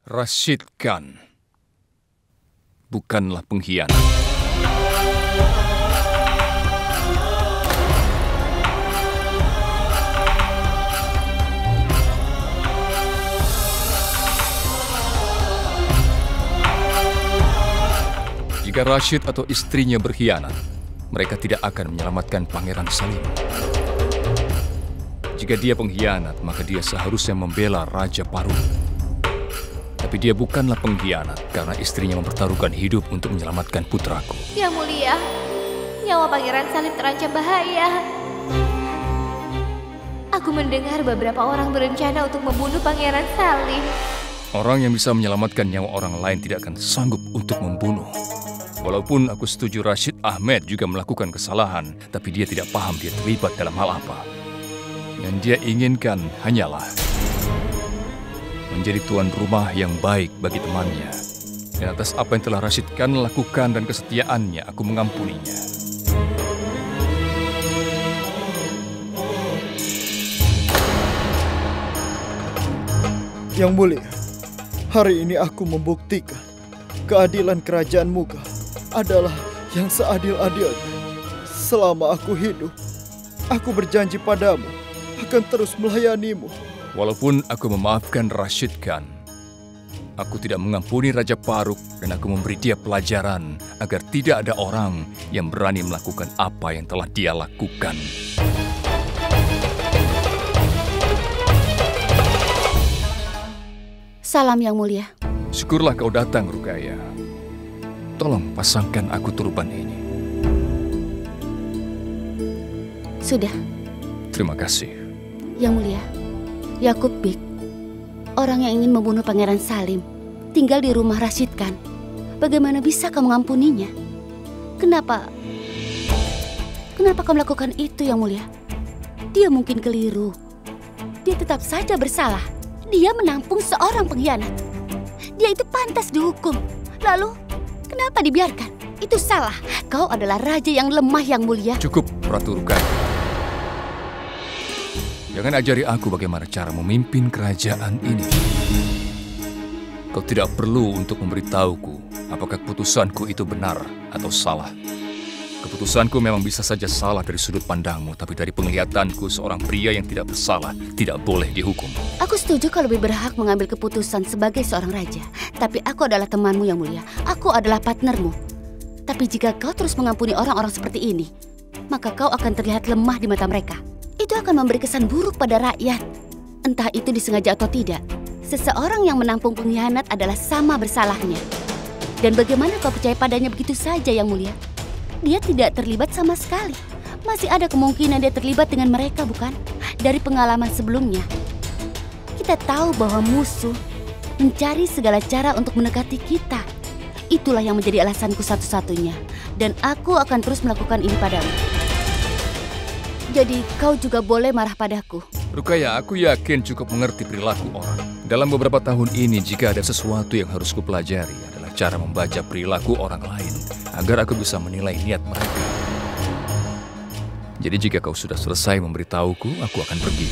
Rashid Khan bukanlah pengkhianat. Jika Rashid atau istrinya berkhianat, mereka tidak akan menyelamatkan Pangeran Salim. Jika dia pengkhianat, maka dia seharusnya membela Raja Parug. Tapi dia bukanlah pengkhianat karena istrinya mempertaruhkan hidup untuk menyelamatkan putraku. Yang mulia, nyawa Pangeran Salim terancam bahaya. Aku mendengar beberapa orang berencana untuk membunuh Pangeran Salim. Orang yang bisa menyelamatkan nyawa orang lain tidak akan sanggup untuk membunuh. Walaupun aku setuju Rashid Ahmed juga melakukan kesalahan, tapi dia tidak paham dia terlibat dalam hal apa. Yang dia inginkan hanyalah menjadi tuan rumah yang baik bagi temannya. Dan atas apa yang telah Rashid Khan lakukan dan kesetiaannya, aku mengampuninya. Yang mulia, hari ini aku membuktikan keadilan kerajaan Mughal adalah yang seadil-adilnya. Selama aku hidup, aku berjanji padamu akan terus melayanimu. Walaupun aku memaafkan Rashid Khan, aku tidak mengampuni Raja Parug dan aku memberi dia pelajaran agar tidak ada orang yang berani melakukan apa yang telah dia lakukan. Salam Yang Mulia. Syukurlah kau datang, Ruqayyah. Tolong pasangkan aku turban ini. Sudah. Terima kasih. Yang Mulia, Yakub Beg, orang yang ingin membunuh Pangeran Salim, tinggal di rumah Rashid Khan. Bagaimana bisa kau mengampuninya? Kenapa kau melakukan itu, Yang Mulia? Dia mungkin keliru. Dia tetap saja bersalah. Dia menampung seorang pengkhianat. Dia itu pantas dihukum. Lalu, kenapa dibiarkan? Itu salah. Kau adalah raja yang lemah, Yang Mulia. Cukup, Ratu Ruqayyah. Jangan ajari aku bagaimana cara memimpin kerajaan ini. Kau tidak perlu untuk memberitahuku apakah keputusanku itu benar atau salah. Keputusanku memang bisa saja salah dari sudut pandangmu, tapi dari penglihatanku seorang pria yang tidak bersalah tidak boleh dihukum. Aku setuju kau lebih berhak mengambil keputusan sebagai seorang raja. Tapi aku adalah temanmu, Yang Mulia. Aku adalah partnermu. Tapi jika kau terus mengampuni orang-orang seperti ini, maka kau akan terlihat lemah di mata mereka. Itu akan memberi kesan buruk pada rakyat. Entah itu disengaja atau tidak, seseorang yang menampung pengkhianat adalah sama bersalahnya. Dan bagaimana kau percaya padanya begitu saja, Yang Mulia? Dia tidak terlibat sama sekali. Masih ada kemungkinan dia terlibat dengan mereka, bukan? Dari pengalaman sebelumnya, kita tahu bahwa musuh mencari segala cara untuk mendekati kita. Itulah yang menjadi alasanku satu-satunya. Dan aku akan terus melakukan ini padamu. Jadi kau juga boleh marah padaku. Ruqayyah, aku yakin cukup mengerti perilaku orang. Dalam beberapa tahun ini, jika ada sesuatu yang harus kupelajari adalah cara membaca perilaku orang lain agar aku bisa menilai niat mereka. Jadi jika kau sudah selesai memberitahuku, aku akan pergi.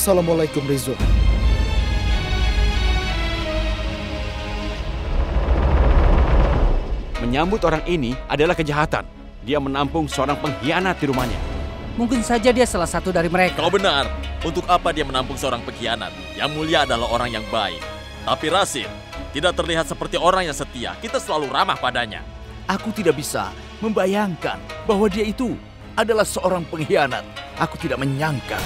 Assalamualaikum, Rizwan. Menyambut orang ini adalah kejahatan. Dia menampung seorang pengkhianat di rumahnya. Mungkin saja dia salah satu dari mereka. Kau benar. Untuk apa dia menampung seorang pengkhianat? Yang Mulia adalah orang yang baik. Tapi Rashid tidak terlihat seperti orang yang setia. Kita selalu ramah padanya. Aku tidak bisa membayangkan bahwa dia itu adalah seorang pengkhianat. Aku tidak menyangka.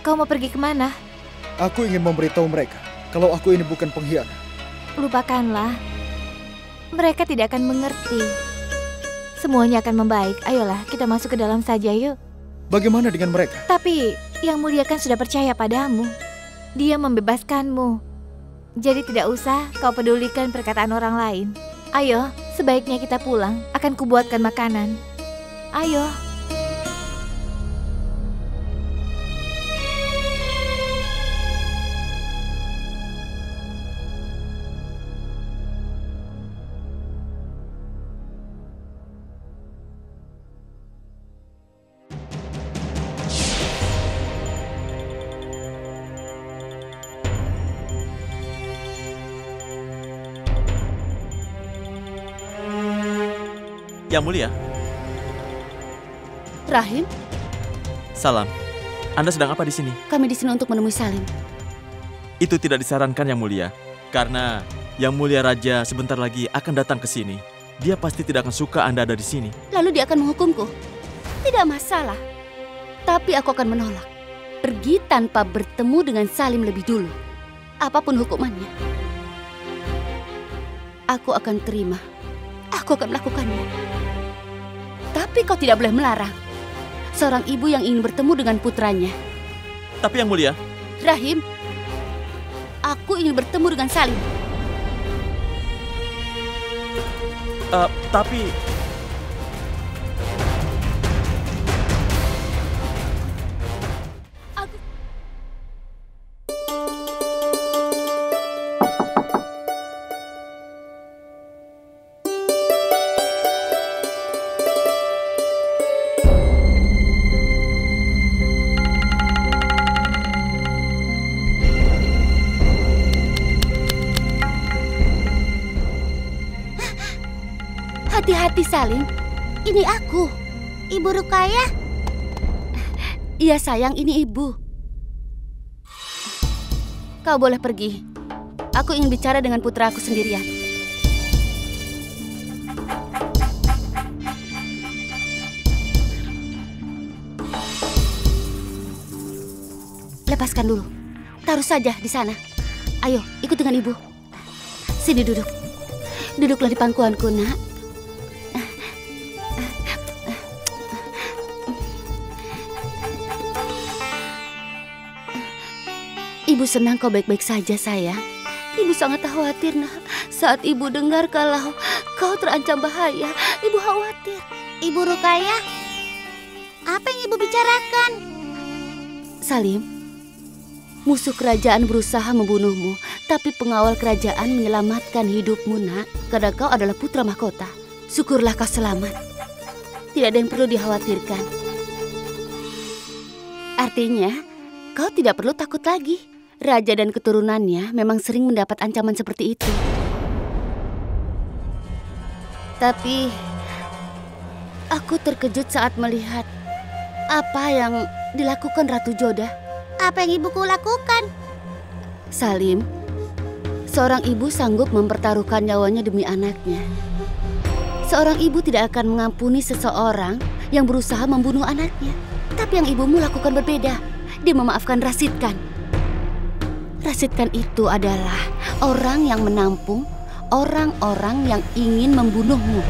Kau mau pergi kemana? Aku ingin memberitahu mereka kalau aku ini bukan pengkhianat. Lupakanlah. Mereka tidak akan mengerti. semuanya akan membaik. Ayolah, kita masuk ke dalam saja yuk. Bagaimana dengan mereka? Tapi Yang Mulia kan sudah percaya padamu. Dia membebaskanmu. Jadi tidak usah kau pedulikan perkataan orang lain. Ayo, sebaiknya kita pulang. Akan kubuatkan makanan. Ayo. Yang Mulia. Rahim, Salam. Anda sedang apa di sini? kami di sini untuk menemui Salim. Itu tidak disarankan, Yang Mulia. Karena Yang Mulia Raja sebentar lagi akan datang ke sini. Dia pasti tidak akan suka Anda ada di sini. Lalu dia akan menghukumku. Tidak masalah. Tapi aku akan menolak. Pergi tanpa bertemu dengan Salim lebih dulu. Apapun hukumannya. Aku akan terima. Aku akan melakukannya. Tapi kau tidak boleh melarang. Seorang ibu yang ingin bertemu dengan putranya. Tapi Yang Mulia, Rahim, aku ingin bertemu dengan Salim. tapi... Hati-hati Salim, ini aku, Ibu Rukayah. Iya sayang, ini ibu. Kau boleh pergi. Aku ingin bicara dengan putraku sendirian. Lepaskan dulu. Taruh saja di sana. Ayo, ikut dengan ibu. Sini duduk. Duduklah di pangkuanku, nak. Ibu senang kau baik-baik saja, sayang. Ibu sangat khawatir, nak. Saat ibu dengar kalau kau terancam bahaya, ibu khawatir. Ibu Rukayah, apa yang ibu bicarakan? Salim, musuh kerajaan berusaha membunuhmu, tapi pengawal kerajaan menyelamatkan hidupmu, nak. Karena kau adalah putra mahkota. Syukurlah kau selamat. Tidak ada yang perlu dikhawatirkan. Artinya, kau tidak perlu takut lagi. Raja dan keturunannya memang sering mendapat ancaman seperti itu. Tapi aku terkejut saat melihat apa yang dilakukan Ratu Joda. Apa yang ibuku lakukan? Salim, seorang ibu sanggup mempertaruhkan nyawanya demi anaknya. Seorang ibu tidak akan mengampuni seseorang yang berusaha membunuh anaknya. Tapi yang ibumu lakukan berbeda. Dia memaafkan Rasidkan. Rasidkan itu adalah orang yang menampung orang-orang yang ingin membunuhmu.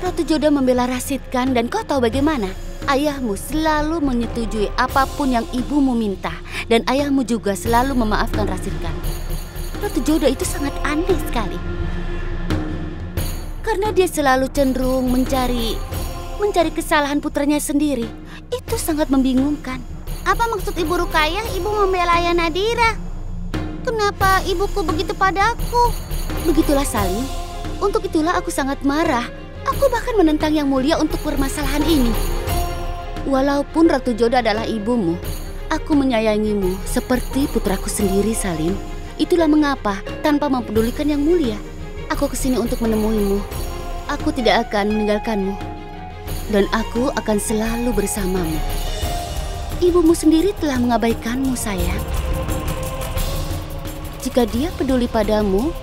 Ratu Joda membela Rasidkan dan kau tahu bagaimana? Ayahmu selalu menyetujui apapun yang ibumu minta. Dan ayahmu juga selalu memaafkan Rasidkan. Ratu Joda itu sangat aneh sekali. Karena dia selalu cenderung mencari kesalahan putranya sendiri. Itu sangat membingungkan. Apa maksud Ibu Rukayah ibu membela Ayah Nadira? Kenapa ibuku begitu padaku? Begitulah Salim. Untuk itulah aku sangat marah. Aku bahkan menentang Yang Mulia untuk permasalahan ini. Walaupun Ratu Joda adalah ibumu, aku menyayangimu seperti putraku sendiri, Salim. Itulah mengapa tanpa mempedulikan Yang Mulia, aku kesini untuk menemuimu. Aku tidak akan meninggalkanmu. Dan aku akan selalu bersamamu. Ibumu sendiri telah mengabaikanmu, sayang. Jika dia peduli padamu,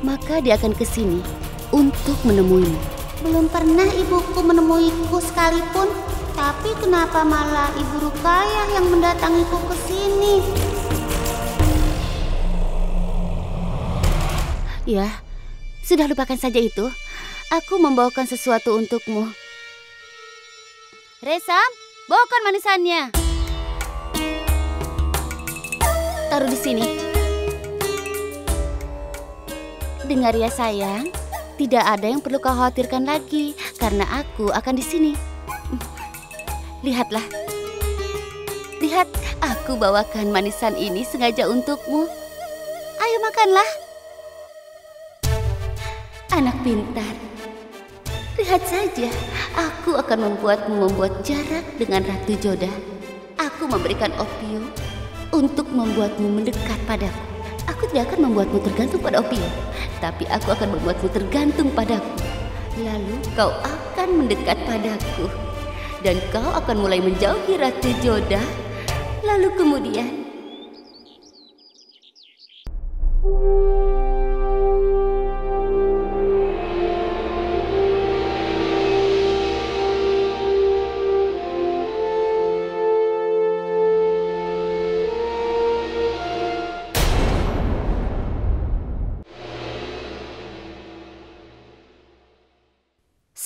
maka dia akan kesini untuk menemuimu. Belum pernah ibuku menemuiku sekalipun. Tapi kenapa malah Ibu Rukayah yang mendatangiku ke sini? Ya, sudah lupakan saja itu. Aku membawakan sesuatu untukmu. Resam, bawakan manisannya. Taruh di sini. Dengar ya sayang, tidak ada yang perlu kau khawatirkan lagi karena aku akan di sini. Lihatlah. Lihat, aku bawakan manisan ini sengaja untukmu. Ayo makanlah. Anak pintar. Lihat saja, aku akan membuatmu membuat jarak dengan Ratu Joda. Aku memberikan opium untuk membuatmu mendekat padaku. Aku tidak akan membuatmu tergantung pada opium, tapi aku akan membuatmu tergantung padaku. Lalu kau akan mendekat padaku, dan kau akan mulai menjauhi Ratu Joda. Lalu kemudian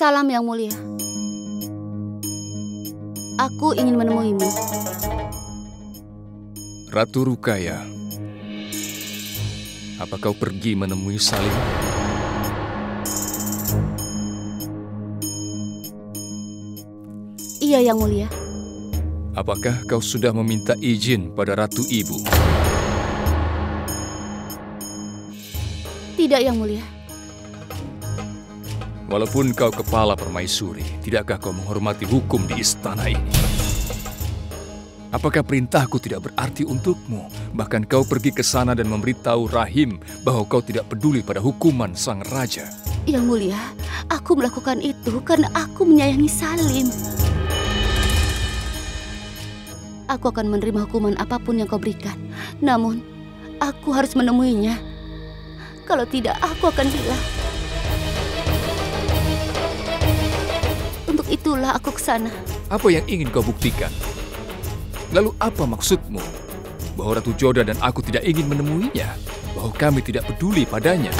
salam yang mulia. Aku ingin menemuimu. Ratu Rukaya, apa kau pergi menemui Salim? Iya, Yang Mulia. Apakah kau sudah meminta izin pada Ratu Ibu? Tidak, Yang Mulia. Walaupun kau kepala permaisuri, tidakkah kau menghormati hukum di istana ini? Apakah perintahku tidak berarti untukmu? Bahkan kau pergi ke sana dan memberitahu Rahim bahwa kau tidak peduli pada hukuman sang raja. Yang Mulia, aku melakukan itu karena aku menyayangi Salim. Aku akan menerima hukuman apapun yang kau berikan. Namun, aku harus menemuinya. Kalau tidak, aku akan hilang. Untuk itulah aku ke sana. Apa yang ingin kau buktikan? Lalu apa maksudmu? Bahwa Ratu Joda dan aku tidak ingin menemuinya? Bahwa kami tidak peduli padanya?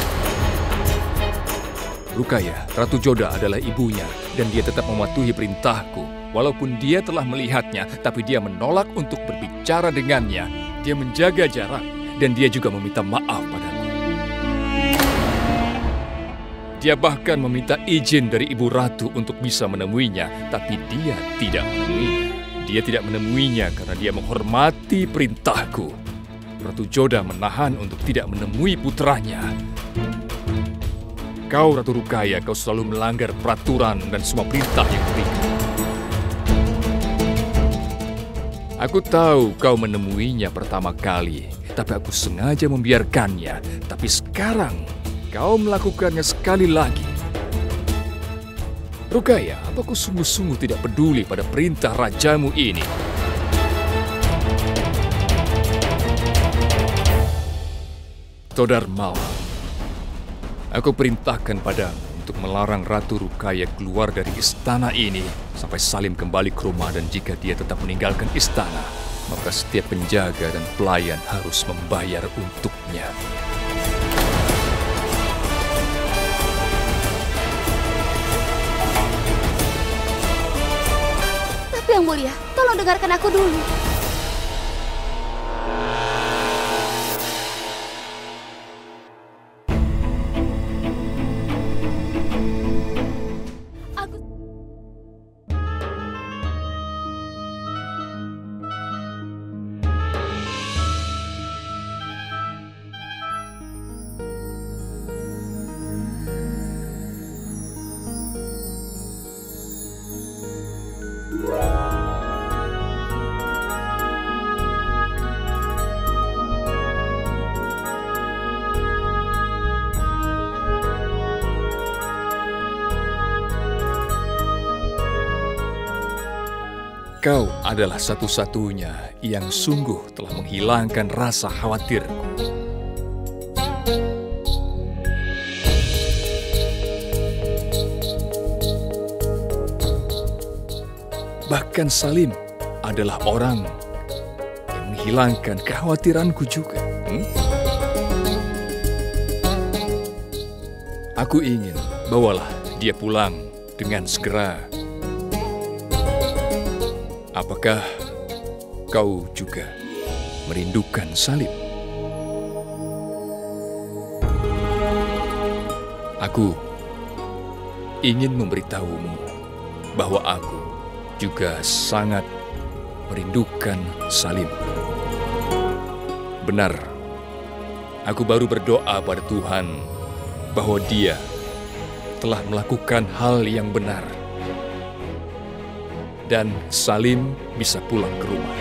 Rukaya, Ratu Joda adalah ibunya dan dia tetap mematuhi perintahku. Walaupun dia telah melihatnya, tapi dia menolak untuk berbicara dengannya. Dia menjaga jarak dan dia juga meminta maaf padaku. Dia bahkan meminta izin dari Ibu Ratu untuk bisa menemuinya, tapi dia tidak menemuinya. Dia tidak menemuinya karena dia menghormati perintahku. Ratu Joda menahan untuk tidak menemui putranya. Kau, Ratu Rukaya, kau selalu melanggar peraturan dan semua perintah yang diberikan. Aku tahu kau menemuinya pertama kali, tapi aku sengaja membiarkannya. Tapi sekarang, kau melakukannya sekali lagi. Rukaya, apa kau sungguh-sungguh tidak peduli pada perintah rajamu ini? Todarmal, aku perintahkan padamu untuk melarang Ratu Rukaya keluar dari istana ini sampai Salim kembali ke rumah, dan jika dia tetap meninggalkan istana, maka setiap penjaga dan pelayan harus membayar untuknya. Yang Mulia, tolong dengarkan aku dulu. Kau adalah satu-satunya yang sungguh telah menghilangkan rasa khawatirku. Bahkan Salim adalah orang yang menghilangkan kekhawatiranku juga. Aku ingin, bawalah dia pulang dengan segera. Apakah kau juga merindukan Salim? Aku ingin memberitahumu bahwa aku juga sangat merindukan Salim. Benar, aku baru berdoa pada Tuhan bahwa dia telah melakukan hal yang benar dan Salim bisa pulang ke rumah.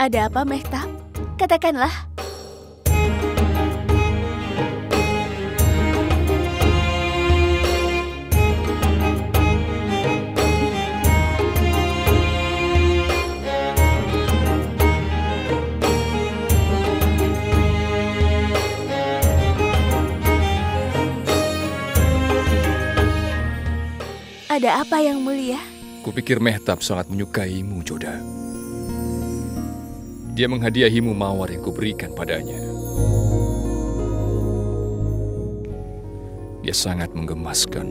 Ada apa, Mehtab? Katakanlah. Ada apa, Yang Mulia? Kupikir Mehtab sangat menyukaimu, Joda. Dia menghadiahimu mawar yang kuberikan padanya. Dia sangat menggemaskan.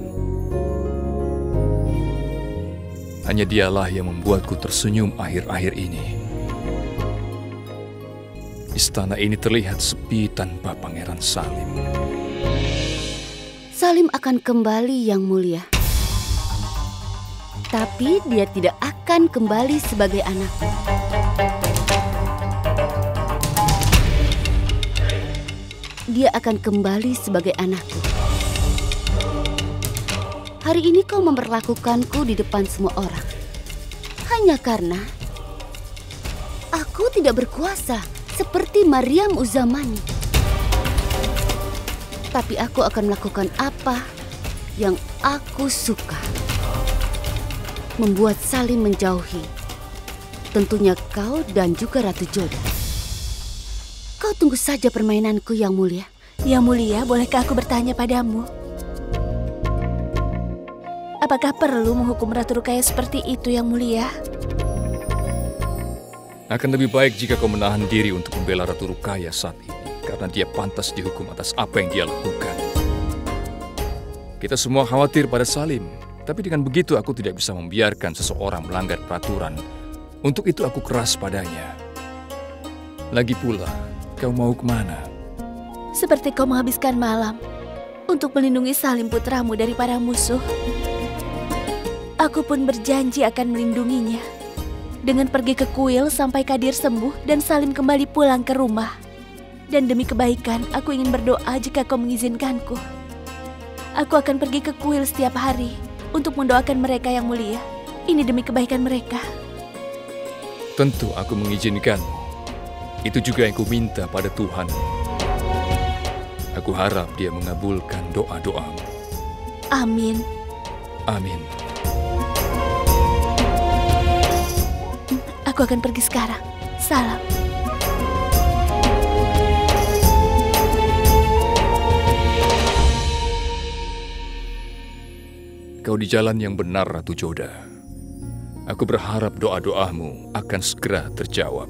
Hanya dialah yang membuatku tersenyum akhir-akhir ini. Istana ini terlihat sepi tanpa Pangeran Salim. Salim akan kembali, Yang Mulia. Tapi dia tidak akan kembali sebagai anakku. Dia akan kembali sebagai anakku. Hari ini kau memperlakukanku di depan semua orang. Hanya karena aku tidak berkuasa seperti Maryam Uzamani. Tapi aku akan melakukan apa yang aku suka. Membuat Salim menjauhi. Tentunya kau dan juga Ratu Joda. Kau tunggu saja permainanku, Yang Mulia. Yang Mulia, bolehkah aku bertanya padamu? Apakah perlu menghukum Ratu Rukaya seperti itu, Yang Mulia? Akan lebih baik jika kau menahan diri untuk membela Ratu Rukaya saat ini, karena dia pantas dihukum atas apa yang dia lakukan. Kita semua khawatir pada Salim, tapi dengan begitu aku tidak bisa membiarkan seseorang melanggar peraturan. Untuk itu aku keras padanya. Lagi pula, kau mau kemana? Seperti kau menghabiskan malam untuk melindungi Salim putramu dari para musuh. Aku pun berjanji akan melindunginya. Dengan pergi ke kuil sampai Kadir sembuh dan Salim kembali pulang ke rumah. Dan demi kebaikan, aku ingin berdoa jika kau mengizinkanku. Aku akan pergi ke kuil setiap hari untuk mendoakan mereka, Yang Mulia. Ini demi kebaikan mereka. Tentu aku mengizinkan. Itu juga yang kuminta pada Tuhan. Aku harap dia mengabulkan doa-doamu. Amin. Amin. Aku akan pergi sekarang. Salam. Kau di jalan yang benar, Ratu Joda. Aku berharap doa-doamu akan segera terjawab.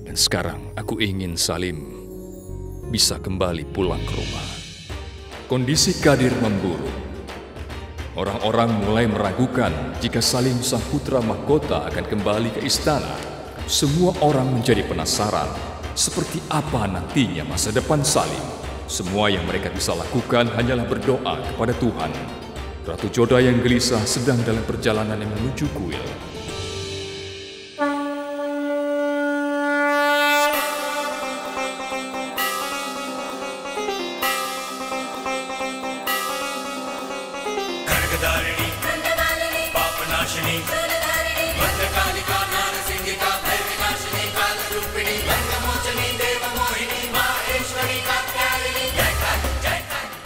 Dan sekarang aku ingin Salim bisa kembali pulang ke rumah. Kondisi Kadir memburuk. Orang-orang mulai meragukan jika Salim sang putra mahkota akan kembali ke istana. Semua orang menjadi penasaran seperti apa nantinya masa depan Salim. Semua yang mereka bisa lakukan hanyalah berdoa kepada Tuhan. Ratu Joda yang gelisah sedang dalam perjalanan yang menuju kuil.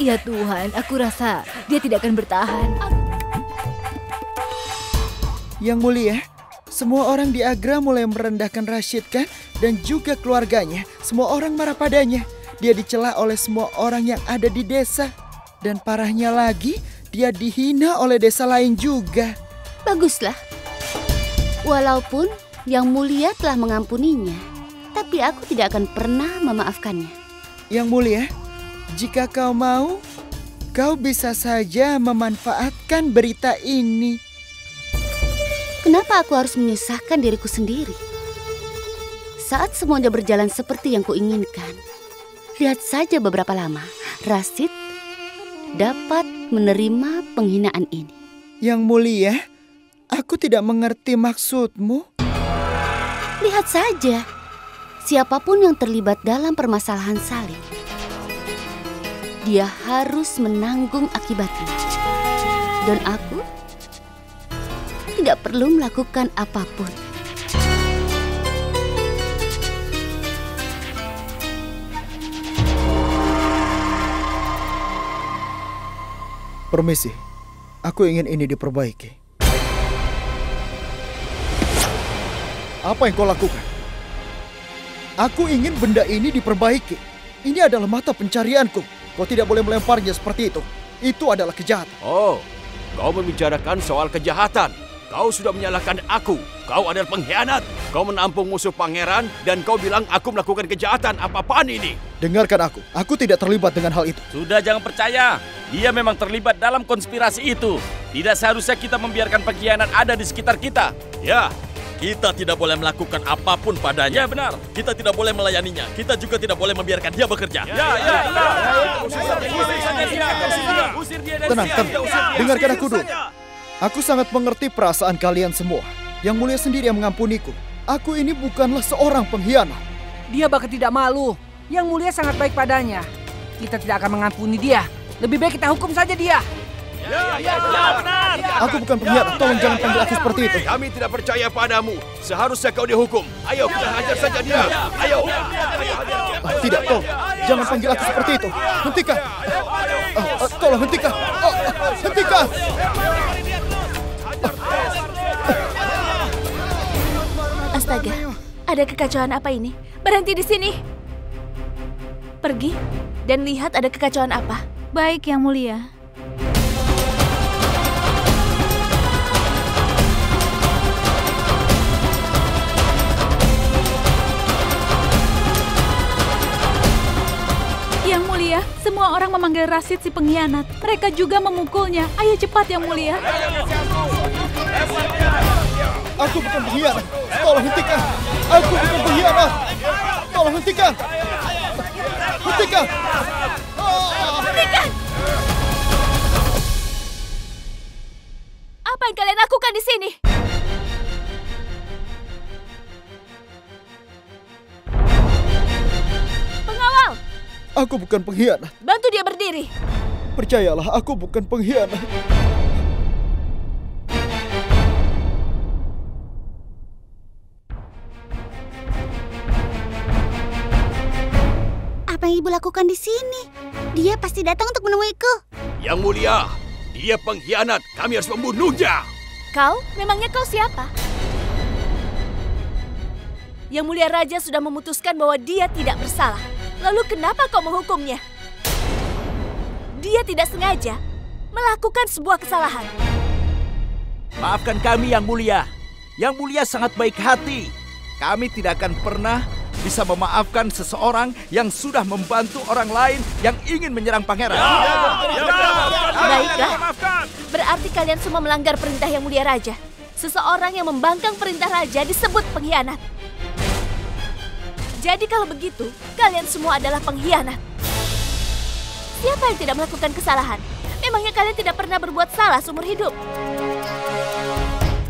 Ya Tuhan, aku rasa dia tidak akan bertahan. Yang mulia, semua orang di Agra mulai merendahkan Rashid kan? Dan juga keluarganya. Semua orang marah padanya. Dia dicela oleh semua orang yang ada di desa. Dan parahnya lagi, dia dihina oleh desa lain juga. Baguslah. Walaupun Yang Mulia telah mengampuninya, tapi aku tidak akan pernah memaafkannya. Yang Mulia, jika kau mau, kau bisa saja memanfaatkan berita ini. Kenapa aku harus menyusahkan diriku sendiri? Saat semuanya berjalan seperti yang kuinginkan, lihat saja beberapa lama, Rashid dapat menerima penghinaan ini. Yang Mulia, aku tidak mengerti maksudmu. Lihat saja, siapapun yang terlibat dalam permasalahan Salim, dia harus menanggung akibatnya. Dan aku tidak perlu melakukan apapun. Permisi, aku ingin ini diperbaiki. Apa yang kau lakukan? Aku ingin benda ini diperbaiki. Ini adalah mata pencarianku. Kau tidak boleh melemparnya seperti itu. Itu adalah kejahatan. Oh, kau membicarakan soal kejahatan. Kau sudah menyalahkan aku. Kau adalah pengkhianat. Kau menampung musuh pangeran dan kau bilang aku melakukan kejahatan. Apa-apaan ini? Dengarkan aku. Aku tidak terlibat dengan hal itu. Sudah, jangan percaya. Dia memang terlibat dalam konspirasi itu. Tidak seharusnya kita membiarkan pengkhianat ada di sekitar kita. Ya, kita tidak boleh melakukan apapun padanya. Ya, benar. Kita tidak boleh melayaninya. Kita juga tidak boleh membiarkan dia bekerja. Tenang. Dengarkan aku dulu. Aku sangat mengerti perasaan kalian semua. Yang Mulia sendiri yang mengampuniku. Aku ini bukanlah seorang pengkhianat. Dia bahkan tidak malu. Yang Mulia sangat baik padanya. Kita tidak akan mengampuni dia. Lebih baik kita hukum saja dia. Ya, benar. Aku bukan pengkhianat. Tolong jangan panggil aku seperti itu. Kami tidak percaya padamu. Seharusnya kau dihukum. Ayo, kita hajar saja dia. Ayo. Tidak, tolong. Jangan panggil aku seperti itu. Hentikan. Tolong hentikan. Hentikan. Astaga, ada kekacauan apa ini? Berhenti di sini. Pergi dan lihat ada kekacauan apa. Baik, Yang Mulia. Yang Mulia, semua orang memanggil Rashid si pengkhianat. Mereka juga memukulnya. Ayo cepat, Yang Mulia. Aku bukan pengkhianat. Tolong hentikan. Aku bukan pengkhianat. Tolong hentikan. Hentikan. Hentikan. Apa yang kalian lakukan di sini? Pengawal. Aku bukan pengkhianat. Bantu dia berdiri. Percayalah, aku bukan pengkhianat. Apa yang ibu lakukan di sini? Dia pasti datang untuk menemuiku. Yang Mulia, dia pengkhianat. Kami harus membunuhnya. Kau? Memangnya kau siapa? Yang Mulia Raja sudah memutuskan bahwa dia tidak bersalah. Lalu kenapa kau menghukumnya? Dia tidak sengaja melakukan sebuah kesalahan. Maafkan kami, Yang Mulia. Yang Mulia sangat baik hati. Kami tidak akan pernah bisa memaafkan seseorang yang sudah membantu orang lain yang ingin menyerang pangeran. Baiklah, berarti kalian semua melanggar perintah Yang Mulia Raja. Seseorang yang membangkang perintah Raja disebut pengkhianat. Jadi kalau begitu, kalian semua adalah pengkhianat. Siapa yang tidak melakukan kesalahan? Memangnya kalian tidak pernah berbuat salah seumur hidup?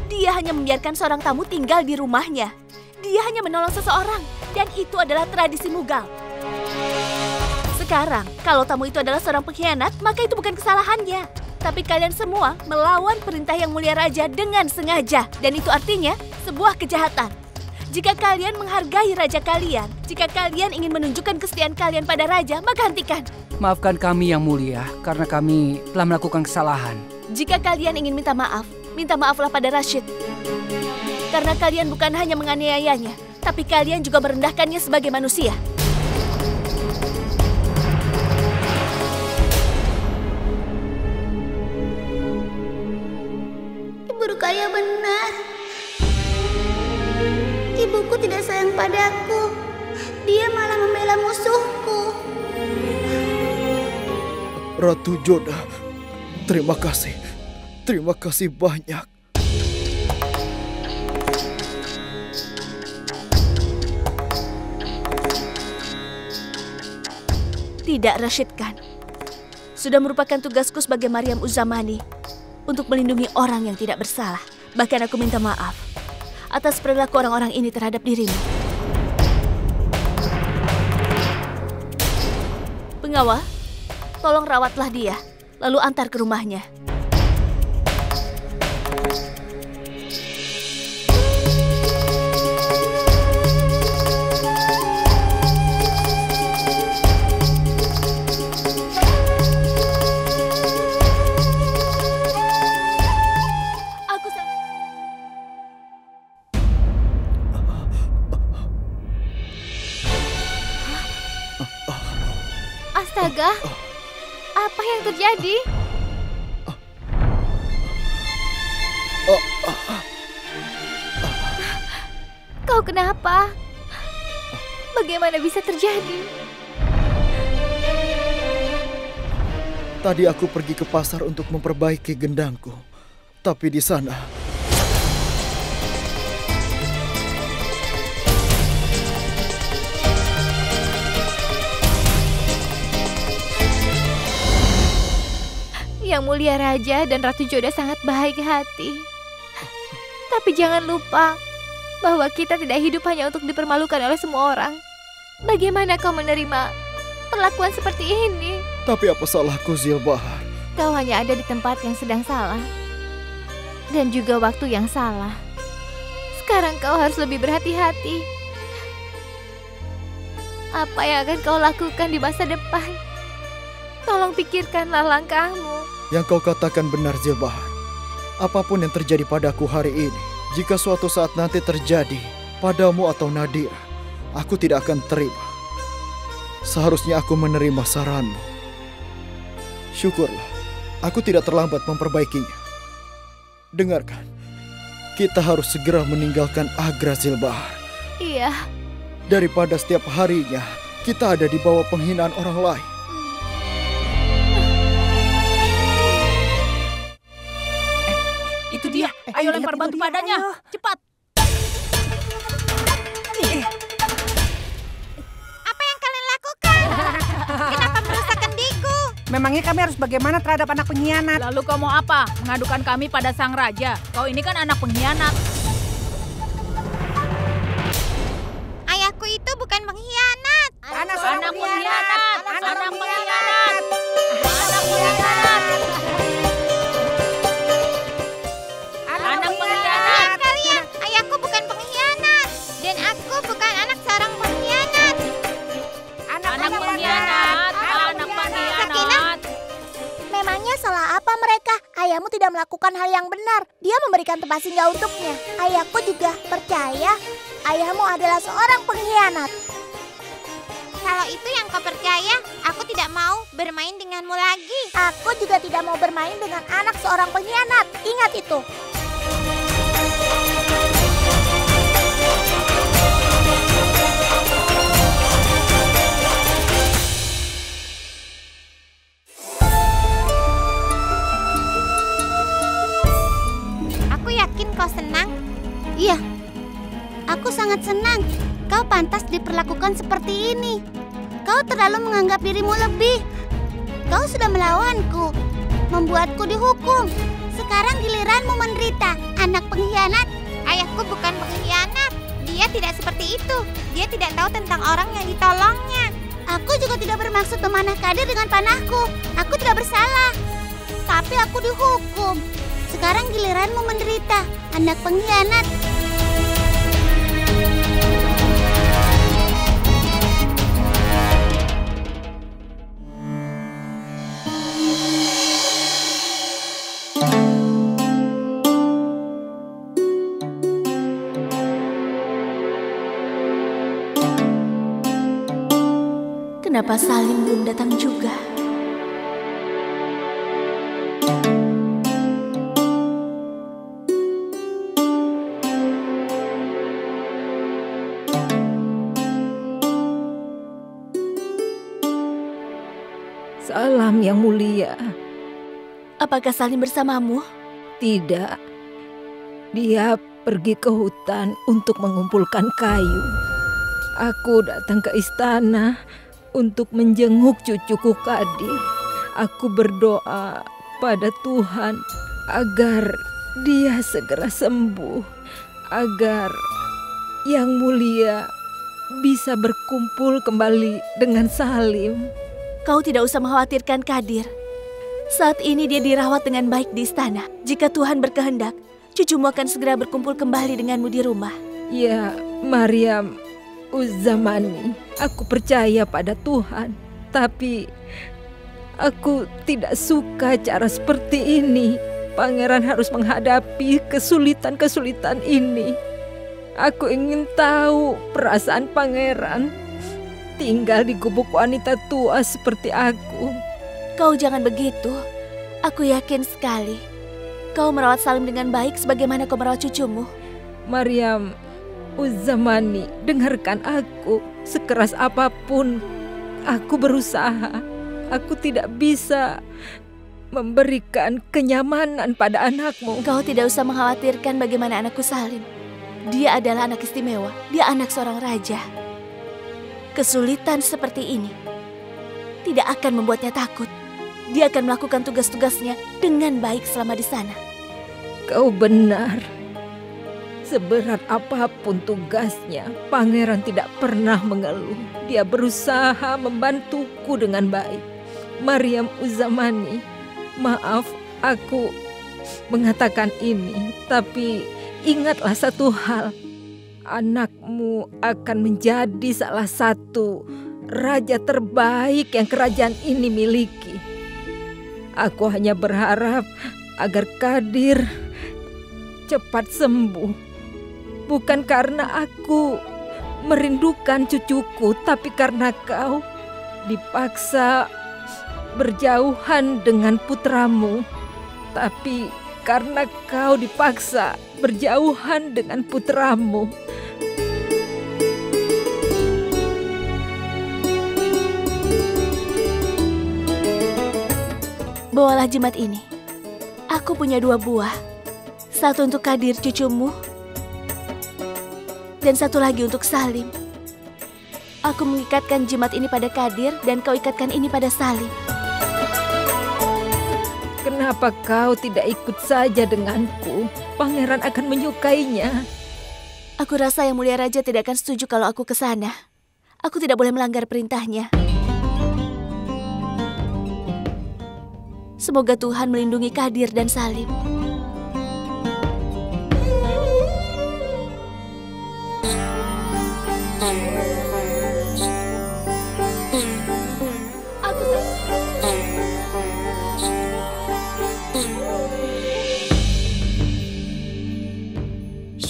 Dia hanya membiarkan seorang tamu tinggal di rumahnya. Dia hanya menolong seseorang, dan itu adalah tradisi Mughal. Sekarang, kalau tamu itu adalah seorang pengkhianat, maka itu bukan kesalahannya. Tapi kalian semua melawan perintah Yang Mulia Raja dengan sengaja, dan itu artinya sebuah kejahatan. Jika kalian menghargai raja kalian, jika kalian ingin menunjukkan kesetiaan kalian pada raja, maka hentikan. Maafkan kami yang mulia, karena kami telah melakukan kesalahan. Jika kalian ingin minta maaflah pada Rashid. Karena kalian bukan hanya menganiayanya, tapi kalian juga merendahkannya sebagai manusia. Ibu Rukaya benar. Ibuku tidak sayang padaku. Dia malah membela musuhku. Ratu Joda, terima kasih. Terima kasih banyak. Tidak, Rashid Khan. Sudah merupakan tugasku sebagai Maryam Uz-Zamani untuk melindungi orang yang tidak bersalah. Bahkan aku minta maaf atas perilaku orang-orang ini terhadap dirimu. Pengawal, tolong rawatlah dia, lalu antar ke rumahnya. Astaga, apa yang terjadi? Kau kenapa? Bagaimana bisa terjadi? Tadi aku pergi ke pasar untuk memperbaiki gendangku. Tapi di sana Yang Mulia Raja dan Ratu Joda sangat baik hati. Tapi jangan lupa bahwa kita tidak hidup hanya untuk dipermalukan oleh semua orang. Bagaimana kau menerima perlakuan seperti ini? Tapi apa salahku, Zilbahar? Kau hanya ada di tempat yang sedang salah. Dan juga waktu yang salah. Sekarang kau harus lebih berhati-hati. Apa yang akan kau lakukan di masa depan? Tolong pikirkanlah langkahmu. Yang kau katakan benar, Zilbahar. Apapun yang terjadi padaku hari ini, jika suatu saat nanti terjadi padamu atau Nadira, aku tidak akan terima. Seharusnya aku menerima saranmu. Syukurlah, aku tidak terlambat memperbaikinya. Dengarkan, kita harus segera meninggalkan Agra, Zilbahar. Iya. Daripada setiap harinya kita ada di bawah penghinaan orang lain. Itu dia. Ayo lempar batu padanya. Cepat. Apa yang kalian lakukan? Kenapa merusak kendiku? Memangnya kami harus bagaimana terhadap anak pengkhianat? Lalu kau mau apa? Mengadukan kami pada sang raja. Kau ini kan anak pengkhianat. Ayahku itu bukan pengkhianat. Anak pengkhianat. Anak pengkhianat. Anak pengkhianat. Anak pengkhianat. Kalian, ayahku bukan pengkhianat. Dan aku bukan anak seorang pengkhianat. Anak pengkhianat. Anak pengkhianat. Memangnya salah apa mereka? Ayahmu tidak melakukan hal yang benar. Dia memberikan tempat singgah untuknya. Ayahku juga percaya ayahmu adalah seorang pengkhianat. Kalau itu yang kau percaya, aku tidak mau bermain denganmu lagi. Aku juga tidak mau bermain dengan anak seorang pengkhianat. Ingat itu. Aku yakin kau senang. Iya, aku sangat senang. Kau pantas diperlakukan seperti ini. Kau terlalu menganggap dirimu lebih. Kau sudah melawanku, membuatku dihukum. Sekarang giliranmu menderita. Anak pengkhianat. Ayahku bukan pengkhianat. Dia tidak seperti itu. Dia tidak tahu tentang orang yang ditolongnya. Aku juga tidak bermaksud memanah Kadir dengan panahku. Aku tidak bersalah. Tapi aku dihukum. Sekarang giliranmu menderita. Anak pengkhianat. Kenapa Salim belum datang juga? Salam Yang Mulia. Apakah Salim bersamamu? Tidak. Dia pergi ke hutan untuk mengumpulkan kayu. Aku datang ke istana untuk menjenguk cucuku Kadir. Aku berdoa pada Tuhan agar dia segera sembuh, agar Yang Mulia bisa berkumpul kembali dengan Salim. Kau tidak usah mengkhawatirkan Kadir. Saat ini dia dirawat dengan baik di istana. Jika Tuhan berkehendak, cucumu akan segera berkumpul kembali denganmu di rumah. Ya, Maryam Uzzamani, aku percaya pada Tuhan. Tapi aku tidak suka cara seperti ini. Pangeran harus menghadapi kesulitan-kesulitan ini. Aku ingin tahu perasaan pangeran tinggal di gubuk wanita tua seperti aku. Kau jangan begitu. Aku yakin sekali kau merawat Salim dengan baik sebagaimana kau merawat cucumu. Maryam Uzzamani, dengarkan aku. Sekeras apapun aku berusaha, aku tidak bisa memberikan kenyamanan pada anakmu. Kau tidak usah mengkhawatirkan bagaimana anakku Salim. Dia adalah anak istimewa. Dia anak seorang raja. Kesulitan seperti ini tidak akan membuatnya takut. Dia akan melakukan tugas-tugasnya dengan baik selama di sana. Kau benar. Seberat apapun tugasnya, pangeran tidak pernah mengeluh. Dia berusaha membantuku dengan baik. Maryam Uzzamani, maaf aku mengatakan ini, tapi ingatlah satu hal. Anakmu akan menjadi salah satu raja terbaik yang kerajaan ini miliki. Aku hanya berharap agar Kadir cepat sembuh. Bukan karena aku merindukan cucuku, tapi karena kau dipaksa berjauhan dengan putramu. Tapi karena kau dipaksa berjauhan dengan putramu. Bawalah jimat ini. Aku punya 2 buah. Satu untuk Kadir cucumu, dan satu lagi untuk Salim. Aku mengikatkan jimat ini pada Kadir dan kau ikatkan ini pada Salim. Kenapa kau tidak ikut saja denganku? Pangeran akan menyukainya. Aku rasa Yang Mulia Raja tidak akan setuju kalau aku ke sana. Aku tidak boleh melanggar perintahnya. Semoga Tuhan melindungi Kadir dan Salim.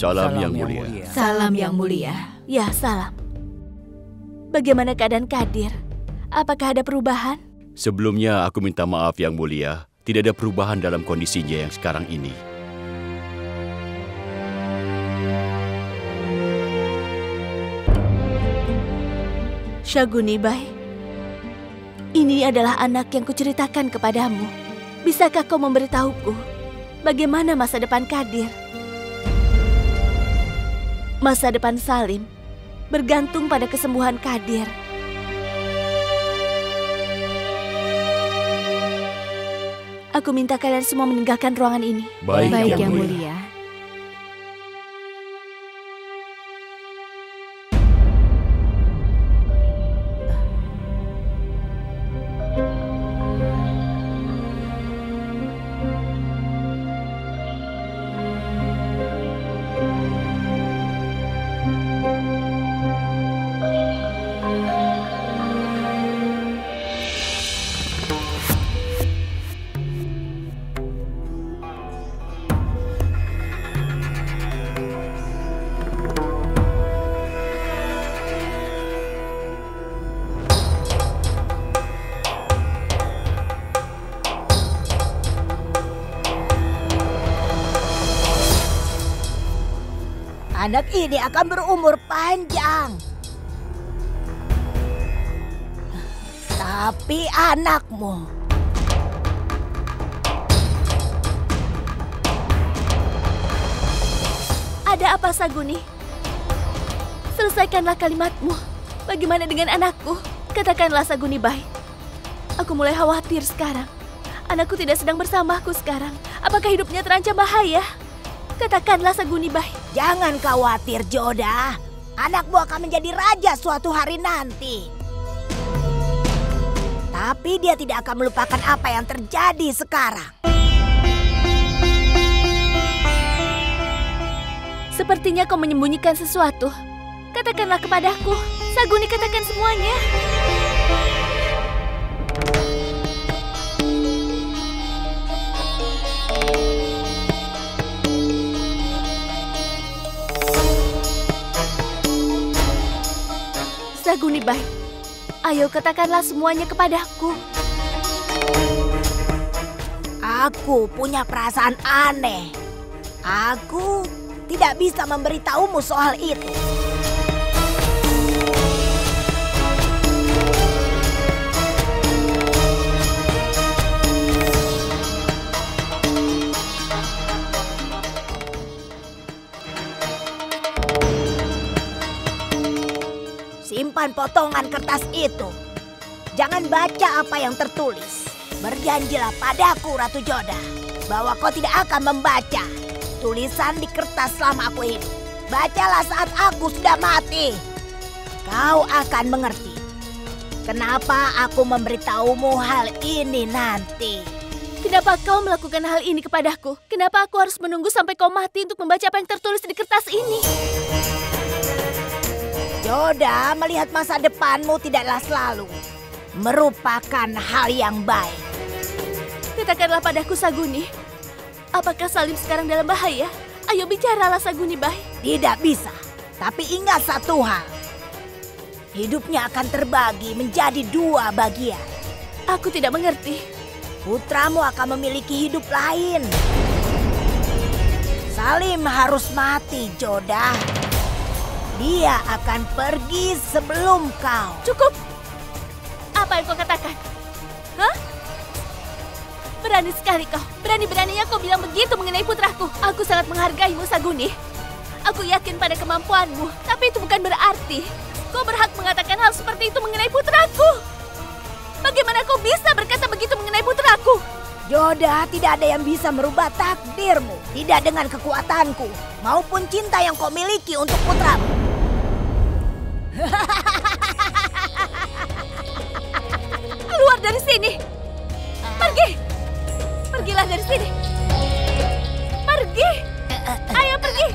Salam Yang Mulia. Salam Yang Mulia. Ya, salam. Bagaimana keadaan Kadir? Apakah ada perubahan? Sebelumnya aku minta maaf Yang Mulia, tidak ada perubahan dalam kondisinya yang sekarang ini. Syaguni Bai, ini adalah anak yang kuceritakan kepadamu. Bisakah kau memberitahuku bagaimana masa depan Kadir? Masa depan Salim bergantung pada kesembuhan Kadir. Aku minta kalian semua meninggalkan ruangan ini. Baik, Yang Mulia. anak ini akan berumur panjang. Tapi anakmu, ada apa, Saguni? Selesaikanlah kalimatmu. Bagaimana dengan anakku? Katakanlah, Saguni Bai. Aku mulai khawatir sekarang. Anakku tidak sedang bersamaku sekarang. Apakah hidupnya terancam bahaya? Katakanlah, Saguni Bai. Jangan khawatir, Joda. Anakmu akan menjadi raja suatu hari nanti. Tapi dia tidak akan melupakan apa yang terjadi sekarang. Sepertinya kau menyembunyikan sesuatu. Katakanlah kepadaku. Saguni, katakan semuanya. Saguni Bai, ayo katakanlah semuanya kepadaku. Aku punya perasaan aneh. Aku tidak bisa memberitahumu soal itu. Simpan potongan kertas itu. Jangan baca apa yang tertulis. Berjanjilah padaku, Ratu Joda, bahwa kau tidak akan membaca tulisan di kertas selama aku hidup. Bacalah saat aku sudah mati. Kau akan mengerti kenapa aku memberitahumu hal ini nanti. Kenapa kau melakukan hal ini kepadaku? Kenapa aku harus menunggu sampai kau mati untuk membaca apa yang tertulis di kertas ini? Joda, melihat masa depanmu tidaklah selalu merupakan hal yang baik. Katakanlah padaku, Saguni. Apakah Salim sekarang dalam bahaya? Ayo bicaralah, Saguni Bai. Tidak bisa. Tapi ingat satu hal. Hidupnya akan terbagi menjadi 2 bagian. Aku tidak mengerti. Putramu akan memiliki hidup lain. Salim harus mati, Joda. Dia akan pergi sebelum kau. Cukup. Apa yang kau katakan? Hah? Berani sekali kau. Berani-beraninya kau bilang begitu mengenai putraku. Aku sangat menghargaimu, Saguni. Aku yakin pada kemampuanmu. Tapi itu bukan berarti kau berhak mengatakan hal seperti itu mengenai putraku. Bagaimana kau bisa berkata begitu mengenai putraku? Joda, tidak ada yang bisa merubah takdirmu. Tidak dengan kekuatanku maupun cinta yang kau miliki untuk putramu. Keluar dari sini. Pergi. Pergilah dari sini. Pergi. Ayo pergi.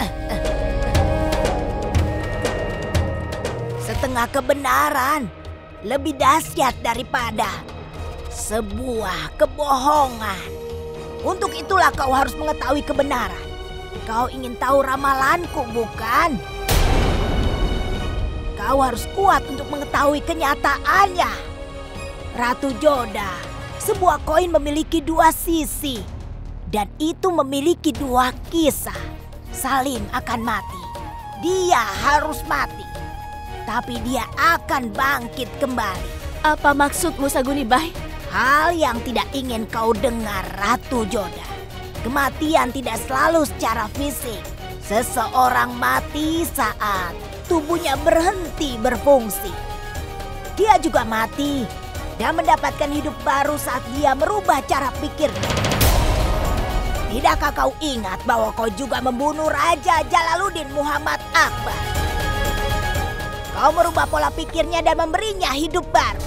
Setengah kebenaran lebih dahsyat daripada sebuah kebohongan. Untuk itulah kau harus mengetahui kebenaran. Kau ingin tahu ramalanku, bukan? Kau harus kuat untuk mengetahui kenyataannya. Ratu Joda, sebuah koin memiliki 2 sisi. Dan itu memiliki 2 kisah. Salim akan mati. Dia harus mati. Tapi dia akan bangkit kembali. Apa maksudmu, Saguni Bai? Hal yang tidak ingin kau dengar, Ratu Joda. Kematian tidak selalu secara fisik. Seseorang mati saat tubuhnya berhenti berfungsi. Dia juga mati dan mendapatkan hidup baru saat dia merubah cara pikirnya. Tidakkah kau ingat bahwa kau juga membunuh Raja Jalaluddin Muhammad Akbar? Kau merubah pola pikirnya dan memberinya hidup baru.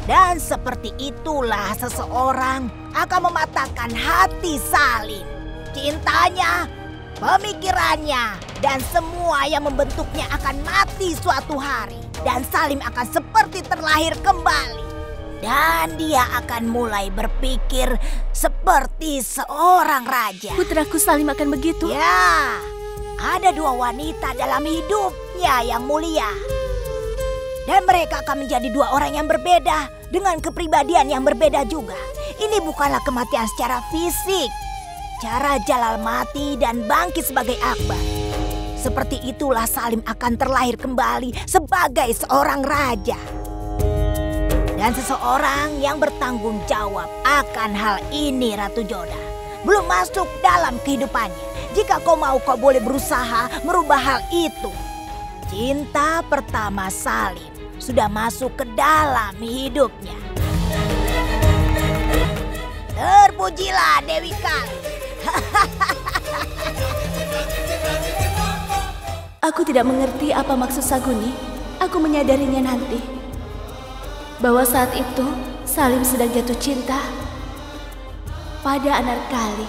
Dan seperti itulah seseorang akan mematahkan hati Salim. Cintanya, pemikirannya, dan semua yang membentuknya akan mati suatu hari. Dan Salim akan seperti terlahir kembali. Dan dia akan mulai berpikir seperti seorang raja. Putraku Salim akan begitu? Ya, ada 2 wanita dalam hidupnya yang mulia. Dan mereka akan menjadi 2 orang yang berbeda dengan kepribadian yang berbeda juga. Ini bukanlah kematian secara fisik. pasca Raja Lal mati dan bangkit sebagai Akbar, seperti itulah Salim akan terlahir kembali sebagai seorang raja. Dan seseorang yang bertanggung jawab akan hal ini, Ratu Joda. Belum masuk dalam kehidupannya. Jika kau mau, kau boleh berusaha merubah hal itu. Cinta pertama Salim sudah masuk ke dalam hidupnya. Terpujilah Dewi Kali. Aku tidak mengerti apa maksud Saguni. Aku menyadarinya nanti. Bahwa saat itu Salim sedang jatuh cinta pada Anarkali.